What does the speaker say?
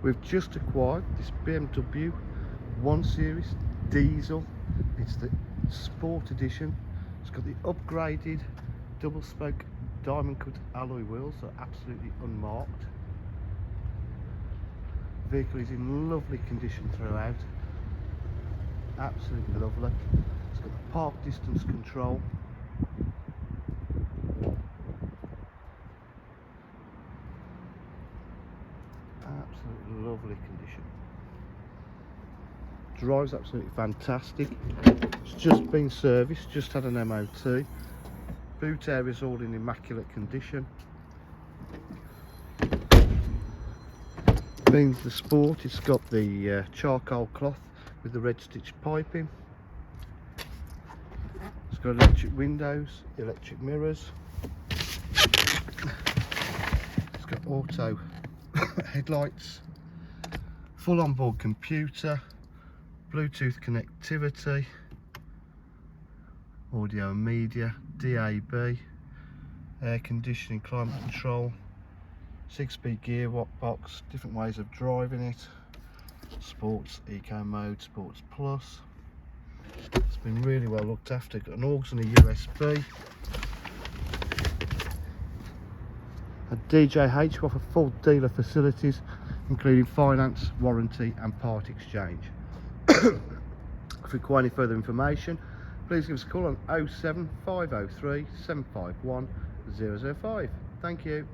We've just acquired this BMW 1 Series diesel. It's the Sport Edition. It's got the upgraded double spoke diamond cut alloy wheels, so absolutely unmarked. The vehicle is in lovely condition throughout. Absolutely lovely. It's got the park distance control. Absolutely lovely condition. Drives absolutely fantastic. It's just been serviced, just had an MOT. Boot area's all in immaculate condition. Being the Sport, it's got the charcoal cloth with the red stitched piping. It's got electric windows, electric mirrors. It's got auto headlights, full onboard computer, Bluetooth connectivity, audio and media, DAB, air conditioning, climate control, 6-speed gearbox, different ways of driving it, sports, eco mode, sports plus. It's been really well looked after. Got an aux and a USB. At DJH we offer full dealer facilities including finance, warranty and part exchange. If you require any further information, please give us a call on 07503 751 005. Thank you.